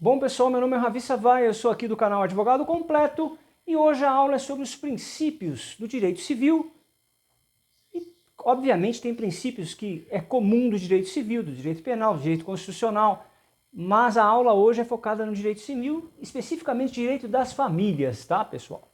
Bom pessoal, meu nome é Ravi Savai, eu sou aqui do canal Advogado Completo e hoje a aula é sobre os princípios do direito civil. E obviamente tem princípios que é comum do direito civil, do direito penal, do direito constitucional, mas a aula hoje é focada no direito civil, especificamente direito das famílias, tá pessoal?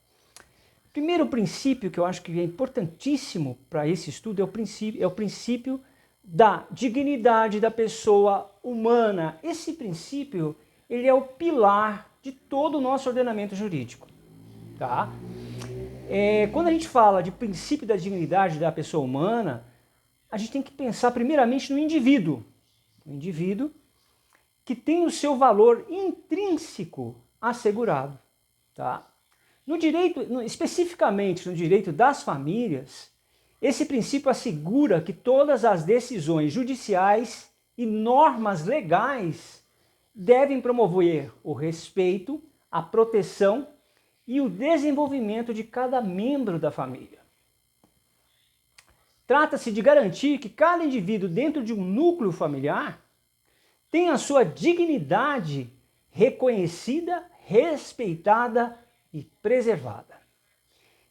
Primeiro princípio que eu acho que é importantíssimo para esse estudo é o princípio da dignidade da pessoa humana. Esse princípio, ele é o pilar de todo o nosso ordenamento jurídico, tá? Quando a gente fala de princípio da dignidade da pessoa humana, a gente tem que pensar primeiramente no indivíduo. O indivíduo que tem o seu valor intrínseco assegurado, tá? No direito, especificamente no direito das famílias, esse princípio assegura que todas as decisões judiciais e normas legais devem promover o respeito, a proteção e o desenvolvimento de cada membro da família. Trata-se de garantir que cada indivíduo dentro de um núcleo familiar tenha a sua dignidade reconhecida, respeitada e preservada,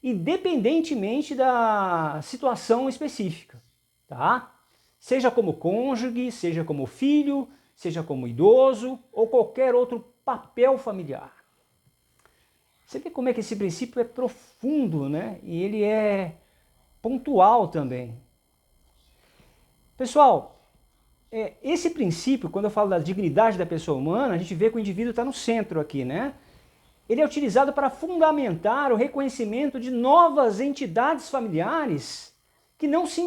independentemente da situação específica, tá? Seja como cônjuge, seja como filho, seja como idoso ou qualquer outro papel familiar. Você vê como é que esse princípio é profundo, né? E ele é pontual também. Pessoal, esse princípio, quando eu falo da dignidade da pessoa humana, a gente vê que o indivíduo está no centro aqui, né? Ele é utilizado para fundamentar o reconhecimento de novas entidades familiares que não se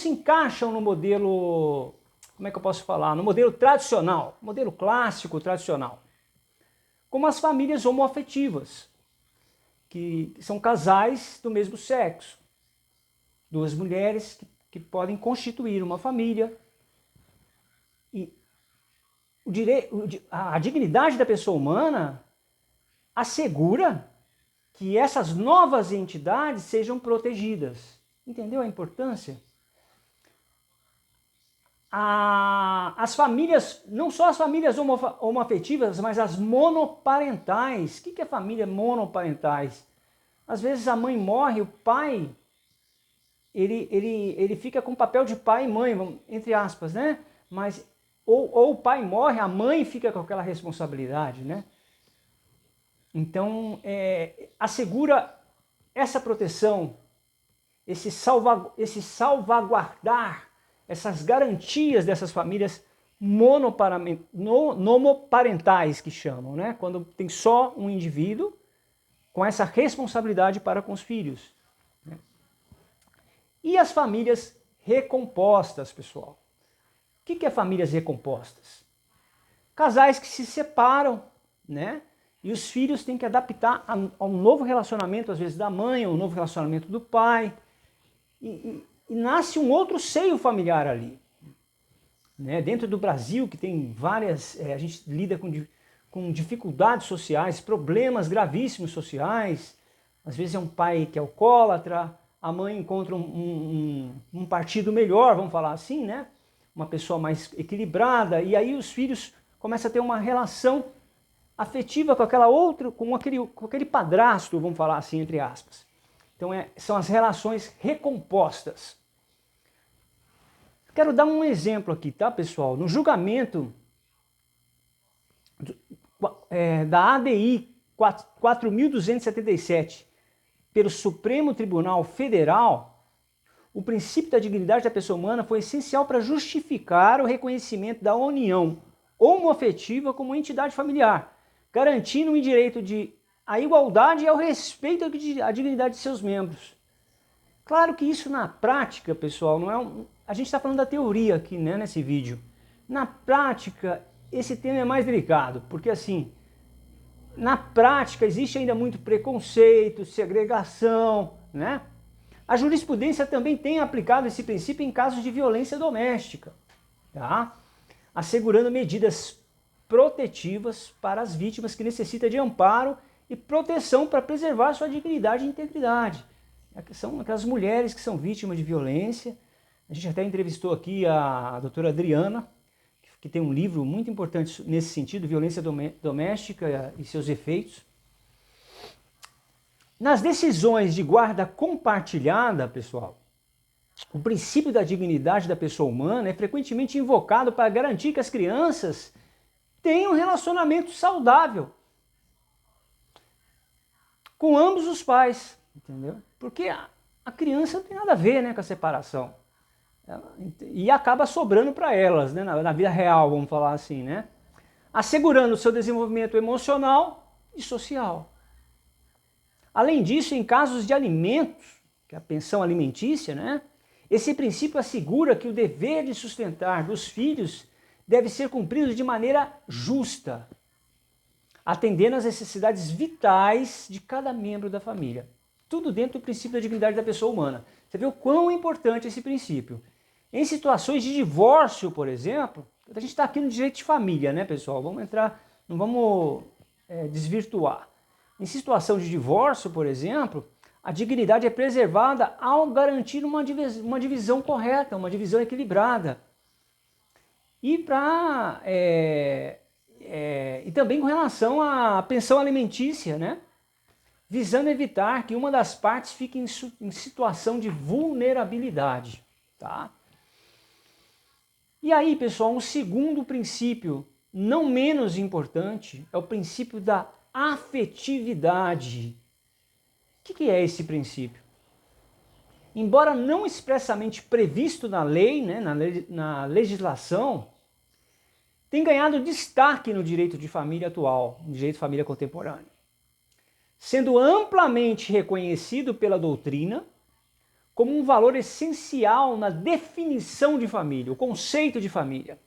encaixam no modelo, como é que eu posso falar? No modelo tradicional, modelo clássico tradicional. Como as famílias homoafetivas, que são casais do mesmo sexo. Duas mulheres que podem constituir uma família. E a dignidade da pessoa humana assegura que essas novas entidades sejam protegidas. Entendeu a importância? As famílias, não só as famílias homoafetivas, mas as monoparentais. O que é família monoparentais? Às vezes a mãe morre, o pai, ele fica com o papel de pai e mãe, entre aspas, né? Mas, ou o pai morre, a mãe fica com aquela responsabilidade, né? Então, assegura essa proteção, esse salvaguardar, essas garantias dessas famílias monoparentais que chamam, né? Quando tem só um indivíduo com essa responsabilidade para com os filhos. Né? E as famílias recompostas, pessoal? O que é famílias recompostas? Casais que se separam, né? E os filhos têm que adaptar a um novo relacionamento, às vezes da mãe, ou um novo relacionamento do pai. E nasce um outro seio familiar ali. Né? Dentro do Brasil, que tem várias... a gente lida com dificuldades sociais, problemas gravíssimos sociais. Às vezes é um pai que é alcoólatra, a mãe encontra um partido melhor, vamos falar assim, né? Uma pessoa mais equilibrada. E aí os filhos começam a ter uma relação afetiva com aquela outra, com aquele padrasto, vamos falar assim, entre aspas. Então são as relações recompostas. Quero dar um exemplo aqui, tá, pessoal? No julgamento da ADI 4.277 pelo Supremo Tribunal Federal, o princípio da dignidade da pessoa humana foi essencial para justificar o reconhecimento da união homoafetiva como entidade familiar, garantindo o direito à igualdade e ao respeito à dignidade de seus membros. Claro que isso na prática, pessoal, não é a gente está falando da teoria aqui, né, nesse vídeo. Na prática, esse tema é mais delicado, porque assim, na prática existe ainda muito preconceito, segregação, né? A jurisprudência também tem aplicado esse princípio em casos de violência doméstica, tá? Assegurando medidas protetivas para as vítimas que necessitam de amparo e proteção para preservar sua dignidade e integridade. São aquelas mulheres que são vítimas de violência. A gente até entrevistou aqui a doutora Adriana, que tem um livro muito importante nesse sentido, Violência Doméstica e seus efeitos. Nas decisões de guarda compartilhada, pessoal, o princípio da dignidade da pessoa humana é frequentemente invocado para garantir que as crianças tenham um relacionamento saudável com ambos os pais, entendeu? Porque a criança não tem nada a ver, né, com a separação. E acaba sobrando para elas, né, na vida real, vamos falar assim, né? Assegurando o seu desenvolvimento emocional e social. Além disso, em casos de alimentos, que é a pensão alimentícia, né, esse princípio assegura que o dever de sustentar dos filhos deve ser cumprido de maneira justa, atendendo às necessidades vitais de cada membro da família. Tudo dentro do princípio da dignidade da pessoa humana. Você vê o quão importante é esse princípio. Em situações de divórcio, por exemplo, a gente está aqui no direito de família, né, pessoal? Vamos entrar, não vamos desvirtuar. Em situação de divórcio, por exemplo, a dignidade é preservada ao garantir uma divisão correta, uma divisão equilibrada. E, e também com relação à pensão alimentícia, né? Visando evitar que uma das partes fique em situação de vulnerabilidade. Tá? E aí, pessoal, um segundo princípio, não menos importante, é o princípio da afetividade. O que é esse princípio? Embora não expressamente previsto na lei, né, na legislação, tem ganhado destaque no direito de família atual, no direito de família contemporâneo, sendo amplamente reconhecido pela doutrina como um valor essencial na definição de família, o conceito de família.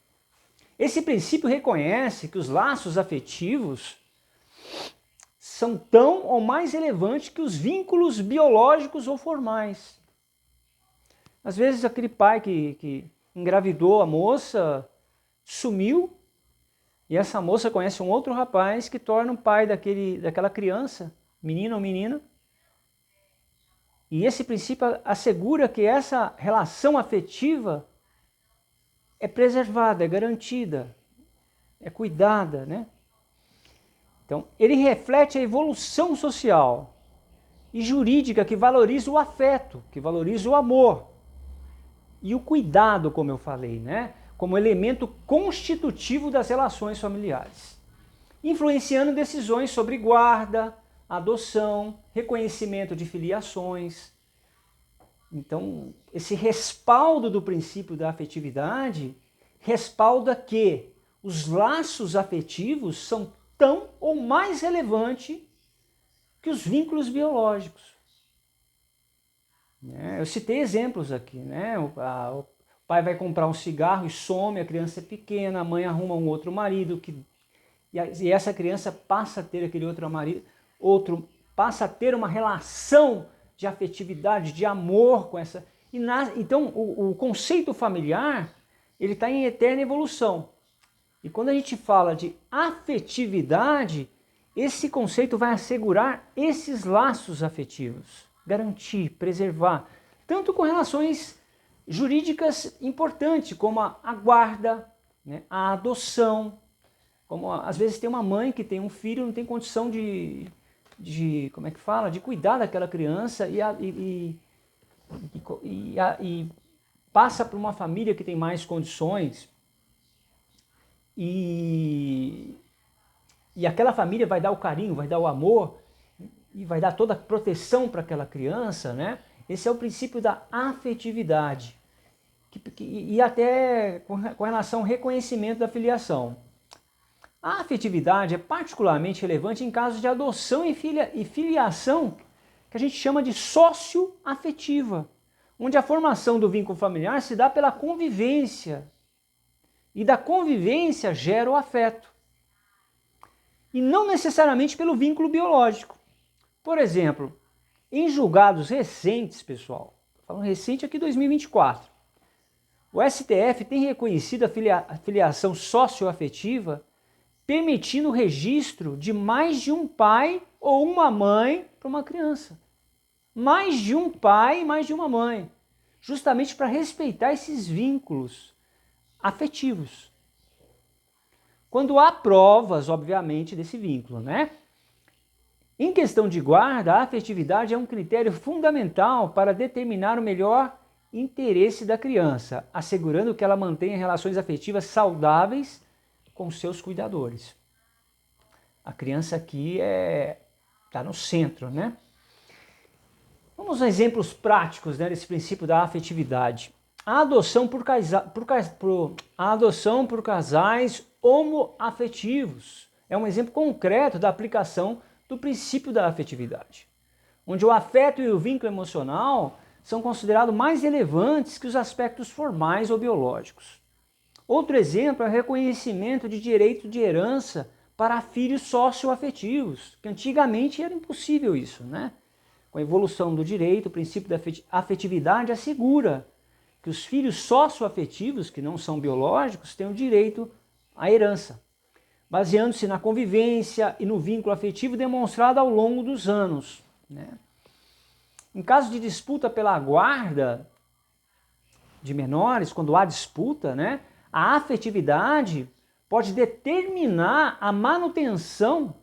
Esse princípio reconhece que os laços afetivos são tão ou mais relevantes que os vínculos biológicos ou formais. Às vezes aquele pai que engravidou a moça sumiu e essa moça conhece um outro rapaz que torna o pai daquela criança, menino ou menina. E esse princípio assegura que essa relação afetiva é preservada, é garantida, é cuidada, né? Então, ele reflete a evolução social e jurídica que valoriza o afeto, que valoriza o amor e o cuidado, como eu falei, né? Como elemento constitutivo das relações familiares, influenciando decisões sobre guarda, adoção, reconhecimento de filiações. Então, esse respaldo do princípio da afetividade respalda que os laços afetivos são tão ou mais relevantes que os vínculos biológicos. Eu citei exemplos aqui, né? O pai vai comprar um cigarro e some, a criança é pequena, a mãe arruma um outro marido, e essa criança passa a ter aquele outro marido, passa a ter uma relação de afetividade, de amor com essa. Então, o conceito familiar, ele está em eterna evolução. E quando a gente fala de afetividade, esse conceito vai assegurar esses laços afetivos, garantir, preservar, tanto com relações jurídicas importantes, como a guarda, né, a adoção, como às vezes tem uma mãe que tem um filho e não tem condição de como é que fala, de cuidar daquela criança e passa para uma família que tem mais condições e aquela família vai dar o carinho, vai dar o amor e vai dar toda a proteção para aquela criança, né? Esse é o princípio da afetividade e até com relação ao reconhecimento da filiação. A afetividade é particularmente relevante em casos de adoção e filiação que a gente chama de socioafetiva, onde a formação do vínculo familiar se dá pela convivência e da convivência gera o afeto e não necessariamente pelo vínculo biológico. Por exemplo, em julgados recentes, pessoal, falando recente aqui 2024, o STF tem reconhecido a filiação socioafetiva permitindo o registro de mais de um pai ou uma mãe para uma criança. Mais de um pai e mais de uma mãe. Justamente para respeitar esses vínculos afetivos. quando há provas, obviamente, desse vínculo, né? Em questão de guarda, a afetividade é um critério fundamental para determinar o melhor interesse da criança, assegurando que ela mantenha relações afetivas saudáveis com seus cuidadores. A criança aqui está no centro, né? Vamos a exemplos práticos, né, desse princípio da afetividade. A adoção por casais homoafetivos é um exemplo concreto da aplicação do princípio da afetividade, onde o afeto e o vínculo emocional são considerados mais relevantes que os aspectos formais ou biológicos. Outro exemplo é o reconhecimento de direito de herança para filhos socioafetivos, que antigamente era impossível isso, né? Com a evolução do direito, o princípio da afetividade assegura que os filhos socioafetivos, que não são biológicos, têm o direito à herança, baseando-se na convivência e no vínculo afetivo demonstrado ao longo dos anos, né? Em caso de disputa pela guarda de menores, quando há disputa, né, a afetividade pode determinar a manutenção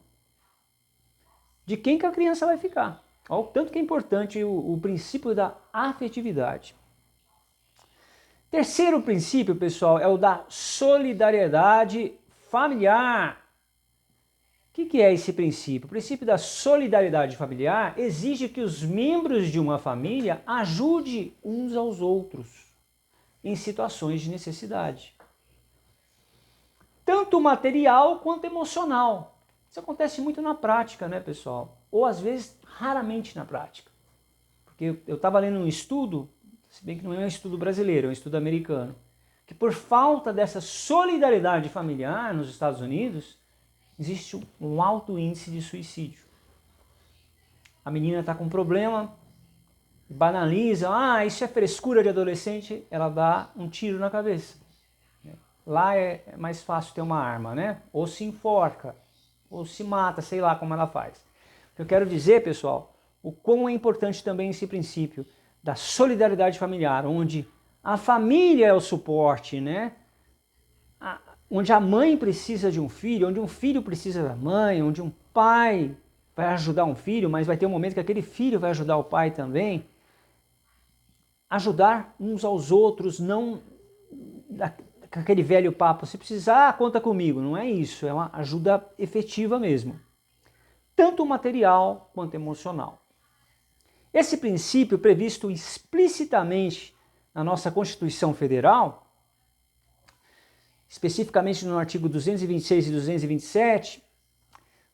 de quem que a criança vai ficar. Olha o tanto que é importante o princípio da afetividade. Terceiro princípio, pessoal, é o da solidariedade familiar. O que é esse princípio? O princípio da solidariedade familiar exige que os membros de uma família ajudem uns aos outros em situações de necessidade, tanto material quanto emocional. Isso acontece muito na prática, né, pessoal? Ou às vezes, raramente na prática. Porque eu estava lendo um estudo, se bem que não é um estudo brasileiro, é um estudo americano, que por falta dessa solidariedade familiar nos Estados Unidos, existe um alto índice de suicídio. A menina está com um problema, banaliza, isso é frescura de adolescente, ela dá um tiro na cabeça. Lá é mais fácil ter uma arma, né? Ou se enforca, ou se mata, sei lá como ela faz. O que eu quero dizer, pessoal, o quão é importante também esse princípio da solidariedade familiar, onde a família é o suporte, né? Onde a mãe precisa de um filho, onde um filho precisa da mãe, onde um pai vai ajudar um filho, mas vai ter um momento que aquele filho vai ajudar o pai também. Ajudar uns aos outros, não aquele velho papo, se precisar, conta comigo. Não é isso, é uma ajuda efetiva mesmo. Tanto material quanto emocional. Esse princípio, previsto explicitamente na nossa Constituição Federal, especificamente no artigo 226 e 227,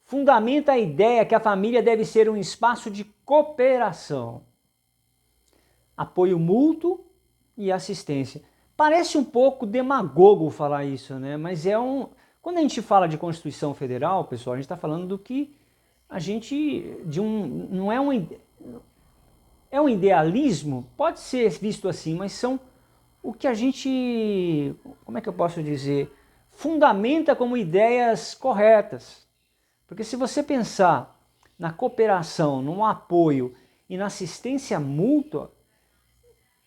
fundamenta a ideia que a família deve ser um espaço de cooperação, apoio mútuo e assistência. Parece um pouco demagogo falar isso, né? Mas quando a gente fala de Constituição Federal, pessoal, a gente está falando do que a gente não é um idealismo, pode ser visto assim, mas são o que a gente, como é que eu posso dizer, fundamenta como ideias corretas. Porque se você pensar na cooperação, no apoio e na assistência mútua,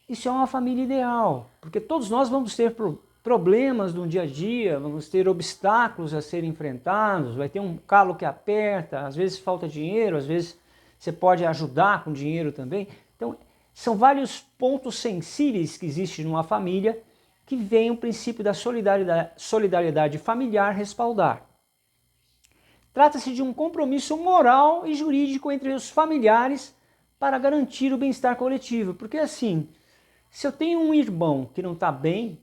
isso é uma família ideal, porque todos nós vamos ter problemas no dia a dia, vamos ter obstáculos a serem enfrentados, vai ter um calo que aperta, às vezes falta dinheiro, às vezes você pode ajudar com dinheiro também. Então, são vários pontos sensíveis que existem numa família que vem o princípio da solidariedade familiar respaldar. Trata-se de um compromisso moral e jurídico entre os familiares para garantir o bem-estar coletivo, porque assim, se eu tenho um irmão que não está bem,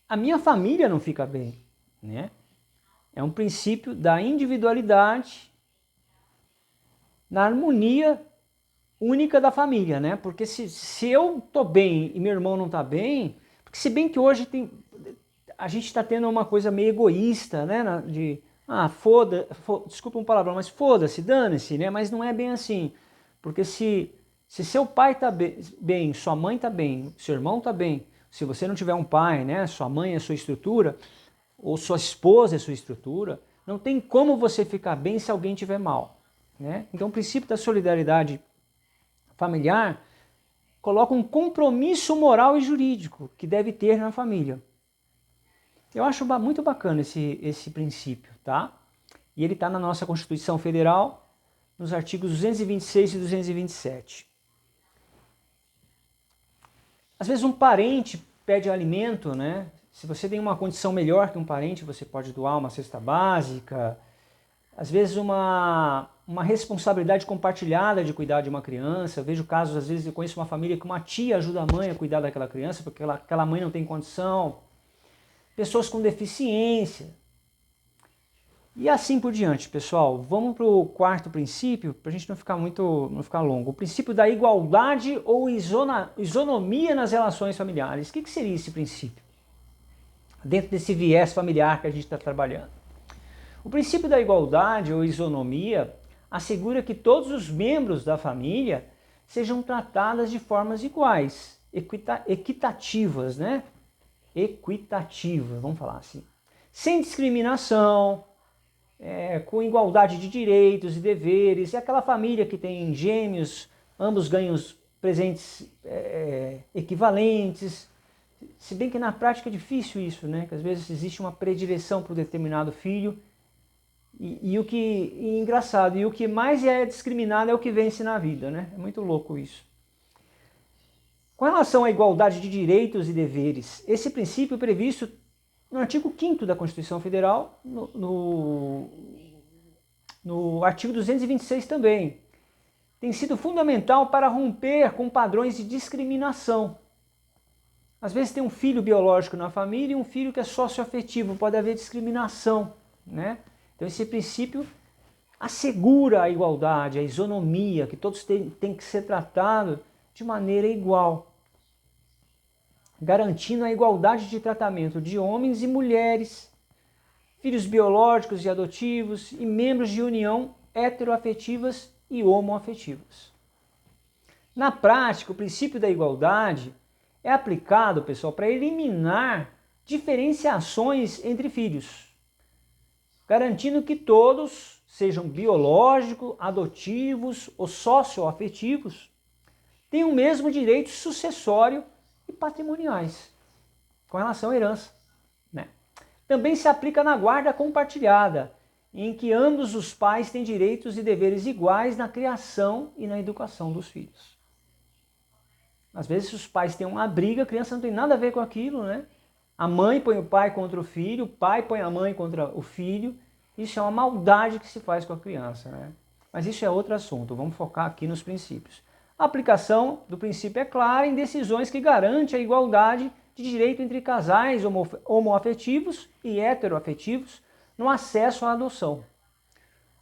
a minha família não fica bem, né? É um princípio da individualidade na harmonia única da família, né? Porque se eu estou bem e meu irmão não está bem, porque se bem que hoje a gente está tendo uma coisa meio egoísta, né? Desculpa um palavrão, mas foda-se, dane-se, né? Mas não é bem assim, porque se seu pai está bem, sua mãe está bem, seu irmão está bem, se você não tiver um pai, né, sua mãe é sua estrutura, ou sua esposa é sua estrutura, não tem como você ficar bem se alguém estiver mal, né? Então o princípio da solidariedade familiar coloca um compromisso moral e jurídico que deve ter na família. Eu acho muito bacana esse princípio, tá? E ele está na nossa Constituição Federal, nos artigos 226 e 227. Às vezes um parente pede alimento, né? Se você tem uma condição melhor que um parente, você pode doar uma cesta básica. Às vezes uma responsabilidade compartilhada de cuidar de uma criança. Eu vejo casos, às vezes eu conheço uma família que uma tia ajuda a mãe a cuidar daquela criança, porque aquela mãe não tem condição. Pessoas com deficiência. E assim por diante, pessoal. Vamos para o quarto princípio, para a gente não ficar longo. O princípio da igualdade ou isonomia nas relações familiares. O que seria esse princípio? Dentro desse viés familiar que a gente está trabalhando. O princípio da igualdade ou isonomia assegura que todos os membros da família sejam tratados de formas iguais, equitativas, né? Equitativas, vamos falar assim. Sem discriminação, com igualdade de direitos e deveres. É aquela família que tem gêmeos, ambos ganham presentes equivalentes. Se bem que na prática é difícil isso, né? Que às vezes existe uma predileção para um determinado filho. Engraçado, e o que mais é discriminado é o que vence na vida, né? É muito louco isso. Com relação à igualdade de direitos e deveres, esse princípio previsto no artigo 5º da Constituição Federal, no artigo 226 também, tem sido fundamental para romper com padrões de discriminação. Às vezes tem um filho biológico na família e um filho que é socioafetivo, pode haver discriminação, né? Então esse princípio assegura a igualdade, a isonomia, que todos têm que ser tratados de maneira igual, garantindo a igualdade de tratamento de homens e mulheres, filhos biológicos e adotivos e membros de união heteroafetivas e homoafetivas. Na prática, o princípio da igualdade é aplicado, pessoal, para eliminar diferenciações entre filhos, garantindo que todos, sejam biológicos, adotivos ou socioafetivos, tenham o mesmo direito sucessório e patrimoniais, com relação à herança, né? Também se aplica na guarda compartilhada, em que ambos os pais têm direitos e deveres iguais na criação e na educação dos filhos. Às vezes os pais têm uma briga, a criança não tem nada a ver com aquilo, né? A mãe põe o pai contra o filho, o pai põe a mãe contra o filho. Isso é uma maldade que se faz com a criança, né? Mas isso é outro assunto, vamos focar aqui nos princípios. A aplicação do princípio é clara em decisões que garantem a igualdade de direito entre casais homoafetivos e heteroafetivos no acesso à adoção,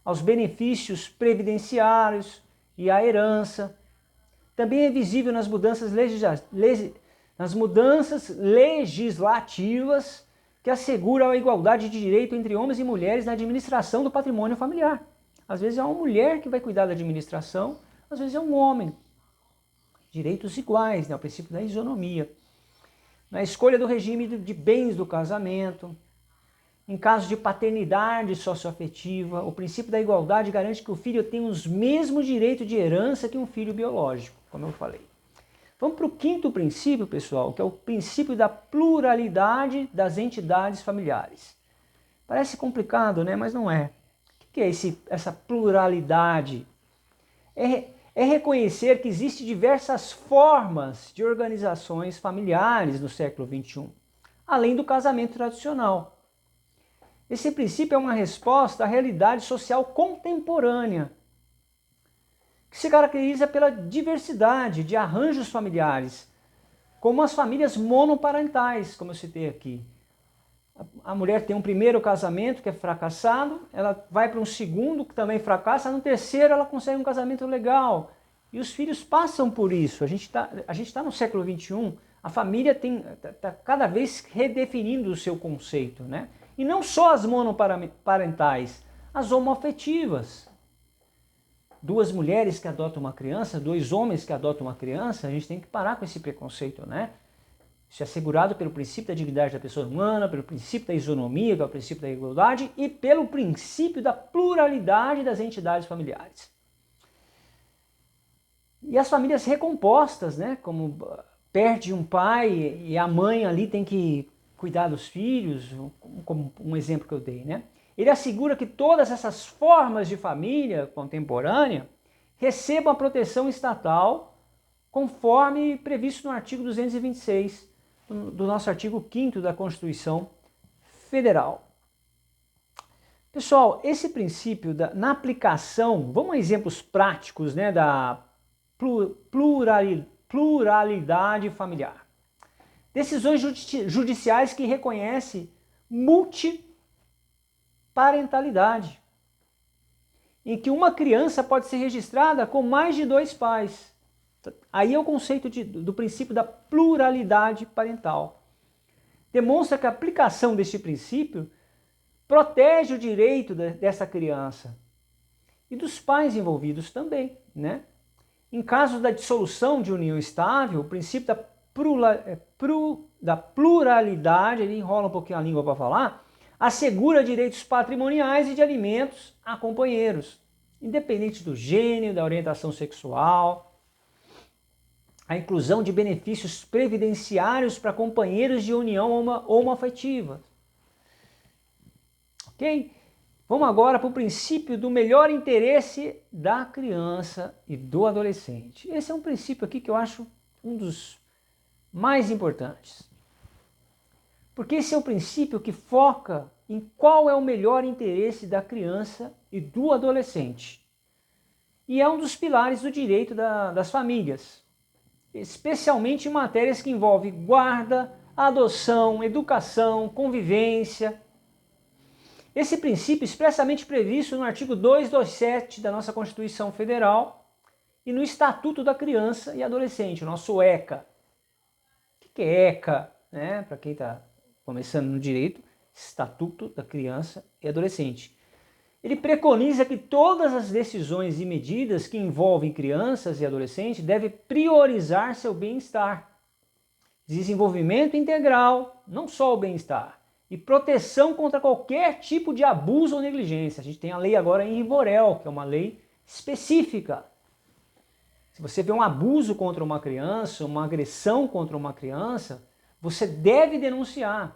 aos benefícios previdenciários e à herança. Também é visível nas mudanças legislativas que asseguram a igualdade de direito entre homens e mulheres na administração do patrimônio familiar. Às vezes é uma mulher que vai cuidar da administração, às vezes é um homem. Direitos iguais, né? O princípio da isonomia. Na escolha do regime de bens do casamento, em caso de paternidade socioafetiva, o princípio da igualdade garante que o filho tenha os mesmos direitos de herança que um filho biológico, como eu falei. Vamos para o quinto princípio, pessoal, que é o princípio da pluralidade das entidades familiares. Parece complicado, né? Mas não é. O que é essa pluralidade? É reconhecer que existem diversas formas de organizações familiares no século XXI, além do casamento tradicional. Esse princípio é uma resposta à realidade social contemporânea, que se caracteriza pela diversidade de arranjos familiares, como as famílias monoparentais, como eu citei aqui. A mulher tem um primeiro casamento que é fracassado, ela vai para um segundo que também fracassa, no terceiro ela consegue um casamento legal. E os filhos passam por isso. A gente tá no século XXI, a família está cada vez redefinindo o seu conceito, né? E não só as monoparentais, as homoafetivas. Duas mulheres que adotam uma criança, dois homens que adotam uma criança, a gente tem que parar com esse preconceito, né? Isso é assegurado pelo princípio da dignidade da pessoa humana, pelo princípio da isonomia, que é o princípio da igualdade, e pelo princípio da pluralidade das entidades familiares. E as famílias recompostas, né? Como perde um pai e a mãe ali tem que cuidar dos filhos, como um exemplo que eu dei, né? Ele assegura que todas essas formas de família contemporânea recebam a proteção estatal conforme previsto no artigo 226 do nosso artigo 5º da Constituição Federal. Pessoal, esse princípio na aplicação, vamos a exemplos práticos, né, da pluralidade familiar. Decisões judiciais que reconhecem multiparentalidade, em que uma criança pode ser registrada com mais de 2 pais. Aí é o conceito do princípio da pluralidade parental. Demonstra que a aplicação deste princípio protege o direito dessa criança e dos pais envolvidos também, né? Em caso da dissolução de união estável, o princípio da pluralidade, ele enrola um pouquinho a língua para falar, assegura direitos patrimoniais e de alimentos a companheiros, independente do gênero, da orientação sexual, a inclusão de benefícios previdenciários para companheiros de união homoafetiva. Ok? Vamos agora para o princípio do melhor interesse da criança e do adolescente. Esse é um princípio aqui que eu acho um dos mais importantes. Porque esse é o princípio que foca em qual é o melhor interesse da criança e do adolescente. E é um dos pilares do direito das famílias, especialmente em matérias que envolvem guarda, adoção, educação, convivência. Esse princípio é expressamente previsto no artigo 227 da nossa Constituição Federal e no Estatuto da Criança e Adolescente, o nosso ECA. O que é ECA? Né? Para quem está começando no direito, Estatuto da Criança e Adolescente. Ele preconiza que todas as decisões e medidas que envolvem crianças e adolescentes devem priorizar seu bem-estar, desenvolvimento integral, não só o bem-estar, e proteção contra qualquer tipo de abuso ou negligência. A gente tem a lei agora em Borel, que é uma lei específica. Se você vê um abuso contra uma criança, uma agressão contra uma criança, você deve denunciar.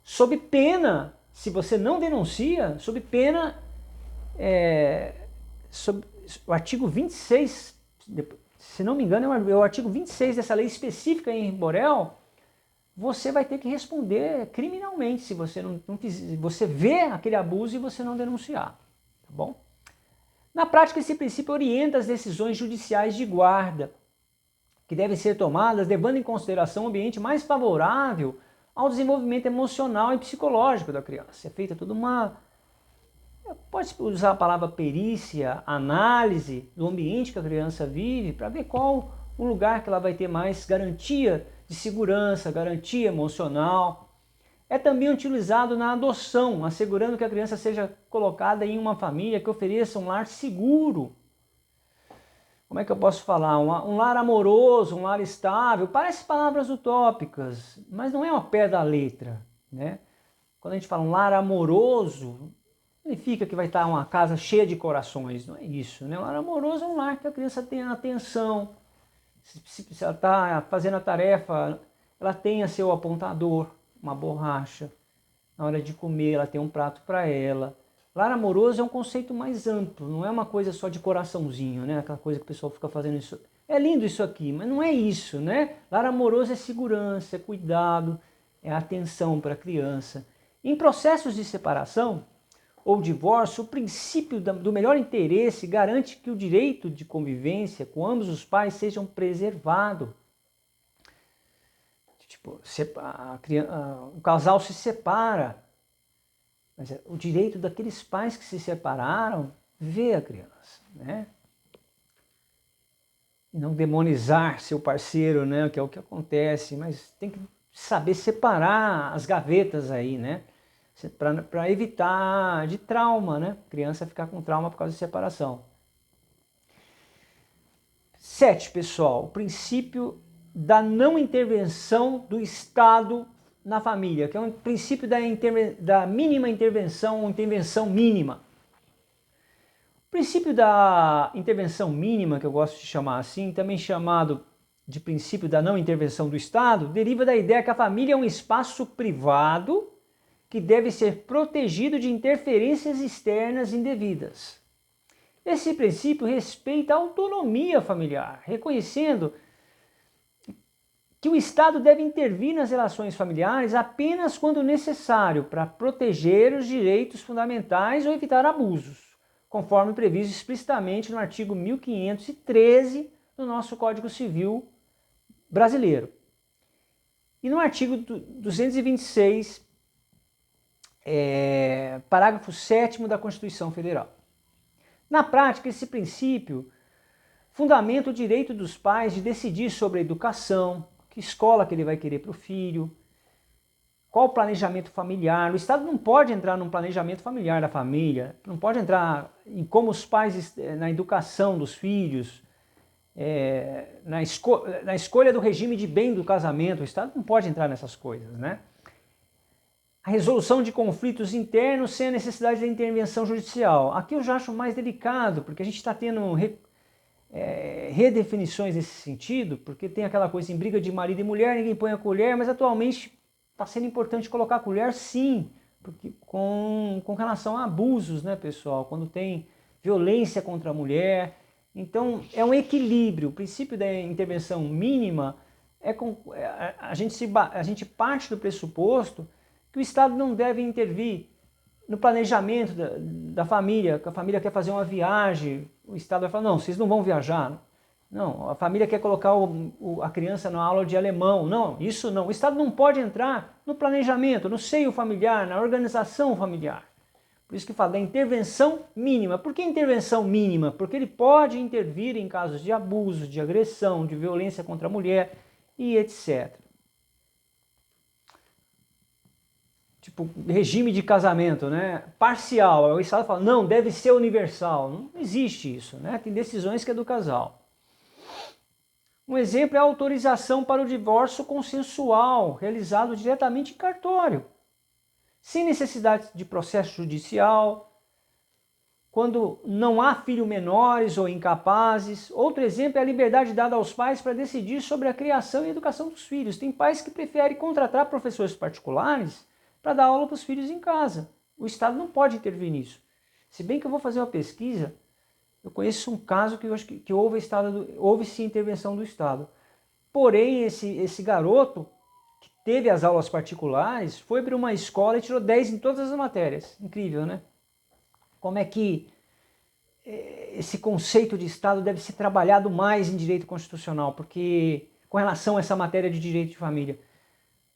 Sob pena, se você não denuncia, sob pena, o artigo 26, se não me engano, é o artigo 26 dessa lei específica em Borel, você vai ter que responder criminalmente se você você vê aquele abuso e você não denunciar, tá bom? Na prática, esse princípio orienta as decisões judiciais de guarda, que devem ser tomadas levando em consideração um ambiente mais favorável ao desenvolvimento emocional e psicológico da criança. É feita toda uma... Pode usar a palavra perícia, análise do ambiente que a criança vive, para ver qual o lugar que ela vai ter mais garantia de segurança, garantia emocional. É também utilizado na adoção, assegurando que a criança seja colocada em uma família que ofereça um lar seguro. Como é que eu posso falar? Um lar amoroso, um lar estável. Parece palavras utópicas, mas não é ao pé da letra, né? Quando a gente fala um lar amoroso, significa que vai estar uma casa cheia de corações, não é isso, né? Um lar amoroso é um lar que a criança tenha atenção. Se ela está fazendo a tarefa, ela tenha seu apontador, uma borracha. Na hora de comer, ela tem um prato para ela. Lar amoroso é um conceito mais amplo, não é uma coisa só de coraçãozinho, né? Aquela coisa que o pessoal fica fazendo isso. É lindo isso aqui, mas não é isso, né? Lar amoroso é segurança, é cuidado, é atenção para a criança. Em processos de separação ou divórcio, o princípio do melhor interesse garante que o direito de convivência com ambos os pais sejam preservado. Tipo, o casal se separa, mas o direito daqueles pais que se separaram ver a criança, né? E não demonizar seu parceiro, né? Que é o que acontece, mas tem que saber separar as gavetas aí, né? Para evitar de trauma, né? A criança ficar com trauma por causa de separação. 7, pessoal, o princípio da não intervenção do Estado na família, que é um princípio da mínima intervenção ou intervenção mínima. O princípio da intervenção mínima, que eu gosto de chamar assim, também chamado de princípio da não intervenção do Estado deriva da ideia que a família é um espaço privado que deve ser protegido de interferências externas indevidas. Esse princípio respeita a autonomia familiar, reconhecendo que o Estado deve intervir nas relações familiares apenas quando necessário para proteger os direitos fundamentais ou evitar abusos, conforme previsto explicitamente no artigo 1513 do nosso Código Civil brasileiro. E no artigo 226, parágrafo 7º da Constituição Federal. Na prática, esse princípio fundamenta o direito dos pais de decidir sobre a educação, que escola que ele vai querer para o filho, qual o planejamento familiar. O Estado não pode entrar num planejamento familiar da família, não pode entrar em como os pais, na educação dos filhos, na escolha do regime de bem do casamento. O Estado não pode entrar nessas coisas, né? A resolução de conflitos internos sem a necessidade da intervenção judicial. Aqui eu já acho mais delicado, porque a gente está tendo redefinições nesse sentido, porque tem aquela coisa em briga de marido e mulher, ninguém põe a colher, mas atualmente está sendo importante colocar a colher sim, porque com relação a abusos, né, pessoal? Quando tem violência contra a mulher. Então é um equilíbrio. O princípio da intervenção mínima a gente parte do pressuposto que o Estado não deve intervir no planejamento da família, que a família quer fazer uma viagem, o Estado vai falar, não, vocês não vão viajar. Não, a família quer colocar a criança na aula de alemão. Não, isso não. O Estado não pode entrar no planejamento, no seio familiar, na organização familiar. Por isso que fala da intervenção mínima. Por que intervenção mínima? Porque ele pode intervir em casos de abuso, de agressão, de violência contra a mulher e etc. Tipo, regime de casamento, né? Parcial. O Estado fala, não, deve ser universal. Não existe isso, né? Tem decisões que é do casal. Um exemplo é a autorização para o divórcio consensual, realizado diretamente em cartório, sem necessidade de processo judicial, quando não há filhos menores ou incapazes. Outro exemplo é a liberdade dada aos pais para decidir sobre a criação e educação dos filhos. Tem pais que preferem contratar professores particulares para dar aula para os filhos em casa. O Estado não pode intervir nisso. Se bem que eu vou fazer uma pesquisa, eu conheço um caso que eu acho que houve sim intervenção do Estado. Porém, esse garoto que teve as aulas particulares foi para uma escola e tirou 10 em todas as matérias. Incrível, né? Como é que esse conceito de Estado deve ser trabalhado mais em direito constitucional, porque com relação a essa matéria de direito de família.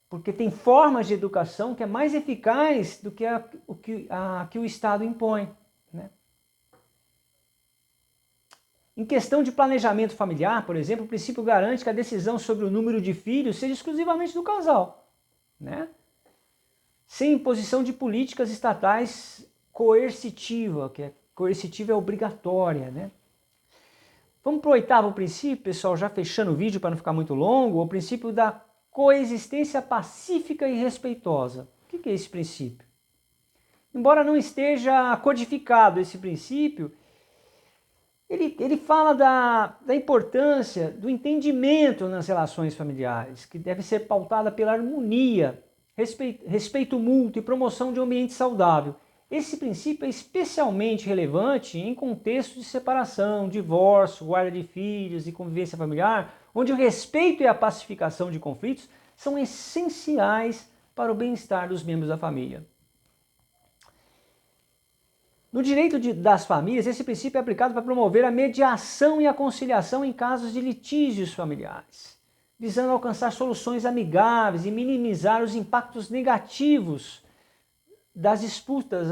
Porque tem formas de educação que é mais eficaz do que a que o Estado impõe, né? Em questão de planejamento familiar, por exemplo, o princípio garante que a decisão sobre o número de filhos seja exclusivamente do casal, né? Sem imposição de políticas estatais coercitiva, que coercitiva é obrigatória, né? Vamos para o 8º princípio, pessoal, já fechando o vídeo para não ficar muito longo, o princípio da coexistência pacífica e respeitosa. O que é esse princípio? Embora não esteja codificado esse princípio, ele fala da importância do entendimento nas relações familiares, que deve ser pautada pela harmonia, respeito mútuo e promoção de um ambiente saudável. Esse princípio é especialmente relevante em contextos de separação, divórcio, guarda de filhos e convivência familiar, onde o respeito e a pacificação de conflitos são essenciais para o bem-estar dos membros da família. No direito das famílias, esse princípio é aplicado para promover a mediação e a conciliação em casos de litígios familiares, visando alcançar soluções amigáveis e minimizar os impactos negativos das disputas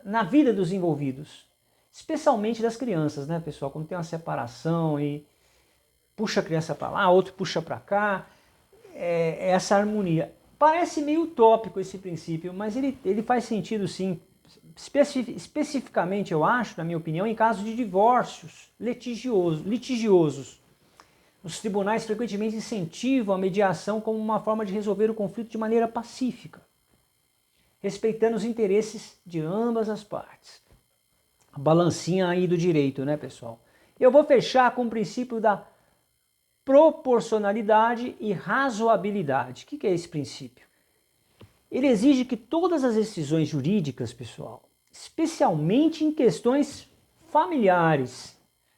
na vida dos envolvidos, especialmente das crianças, né, pessoal? Quando tem uma separação e puxa a criança para lá, outro puxa para cá, essa harmonia. Parece meio utópico esse princípio, mas ele faz sentido sim, especificamente, eu acho, na minha opinião, em casos de divórcios litigiosos. Os tribunais frequentemente incentivam a mediação como uma forma de resolver o conflito de maneira pacífica, respeitando os interesses de ambas as partes. A balancinha aí do direito, né, pessoal? Eu vou fechar com o princípio da proporcionalidade e razoabilidade. O que é esse princípio? Ele exige que todas as decisões jurídicas, pessoal, especialmente em questões familiares,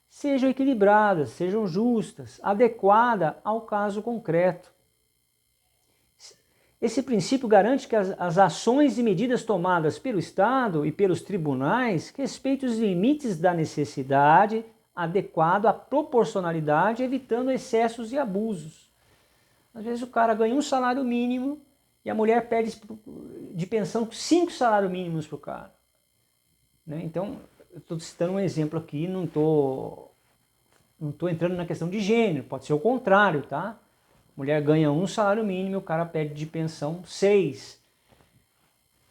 sejam equilibradas, sejam justas, adequadas ao caso concreto. Esse princípio garante que as ações e medidas tomadas pelo Estado e pelos tribunais respeitem os limites da necessidade, adequado à proporcionalidade, evitando excessos e abusos. Às vezes o cara ganha um salário mínimo e a mulher pede de pensão 5 salários mínimos para o cara. Né? Então, eu estou citando um exemplo aqui, não estou entrando na questão de gênero, pode ser o contrário, tá? Mulher ganha um salário mínimo e o cara pede de pensão 6.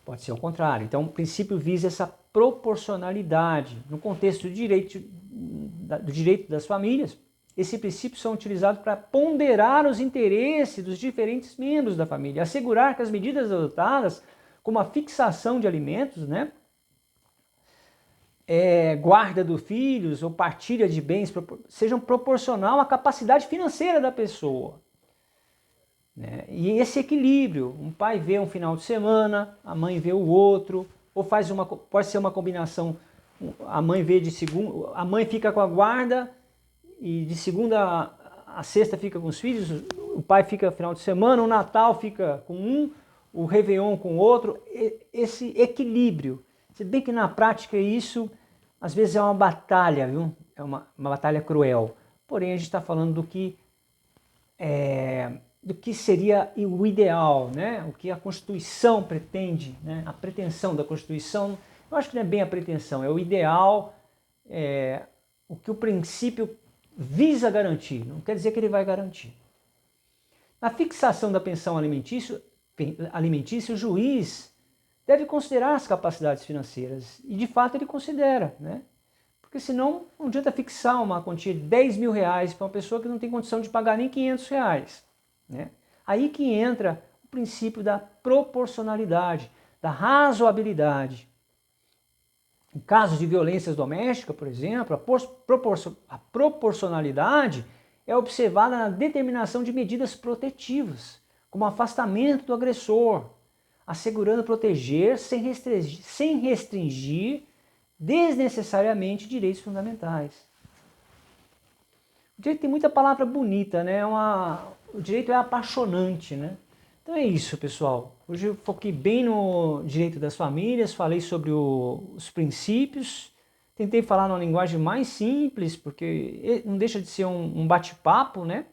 Pode ser o contrário. Então, o princípio visa essa proporcionalidade. No contexto do direito das famílias, esses princípios são utilizados para ponderar os interesses dos diferentes membros da família, assegurar que as medidas adotadas, como a fixação de alimentos, né, guarda dos filhos ou partilha de bens, sejam proporcional à capacidade financeira da pessoa. Né? E esse equilíbrio, um pai vê um final de semana, a mãe vê o outro, ou pode ser uma combinação, a mãe vê de segunda, a mãe fica com a guarda e de segunda a sexta fica com os filhos, o pai fica final de semana, o Natal fica com um, o Réveillon com o outro, esse equilíbrio. Se bem que na prática isso às vezes é uma batalha, viu? É uma batalha cruel. Porém a gente está falando do que seria o ideal, né? O que a Constituição pretende, né? A pretensão da Constituição, eu acho que não é bem a pretensão, é o ideal, o que o princípio visa garantir, não quer dizer que ele vai garantir. Na fixação da pensão alimentícia, o juiz deve considerar as capacidades financeiras, e de fato ele considera, né? Porque senão não adianta fixar uma quantia de 10 mil reais para uma pessoa que não tem condição de pagar nem 500 reais. Né? Aí que entra o princípio da proporcionalidade, da razoabilidade. Em casos de violências domésticas, por exemplo, a proporcionalidade é observada na determinação de medidas protetivas, como afastamento do agressor, assegurando proteger sem restringir desnecessariamente direitos fundamentais. O direito tem muita palavra bonita, né? O direito é apaixonante, né? Então é isso, pessoal. Hoje eu foquei bem no direito das famílias, falei sobre os princípios, tentei falar numa linguagem mais simples, porque não deixa de ser um bate-papo, né?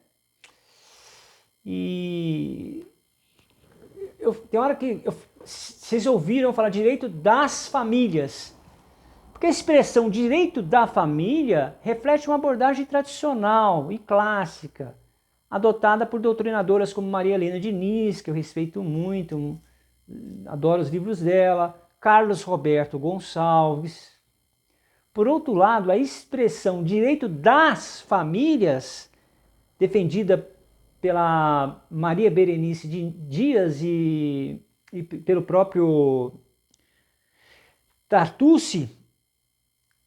E tem hora que vocês ouviram falar direito das famílias. Porque a expressão direito da família reflete uma abordagem tradicional e clássica, adotada por doutrinadoras como Maria Helena Diniz, que eu respeito muito, adoro os livros dela, Carlos Roberto Gonçalves. Por outro lado, a expressão direito das famílias, defendida pela Maria Berenice Dias e pelo próprio Tartucci,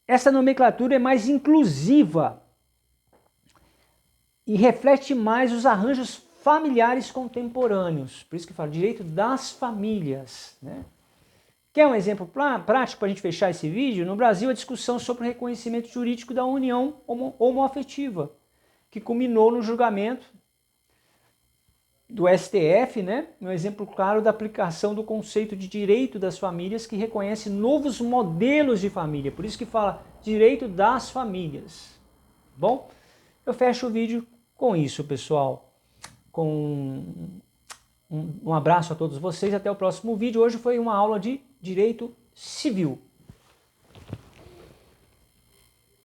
essa nomenclatura é mais inclusiva e reflete mais os arranjos familiares contemporâneos. Por isso que eu falo direito das famílias. Né? Quer um exemplo prático para a gente fechar esse vídeo? No Brasil, a discussão sobre o reconhecimento jurídico da união homoafetiva, que culminou no julgamento do STF, né? Um exemplo claro da aplicação do conceito de direito das famílias, que reconhece novos modelos de família. Por isso que fala direito das famílias. Bom, eu fecho o vídeo com isso, pessoal. Um abraço a todos vocês. Até o próximo vídeo. Hoje foi uma aula de direito civil.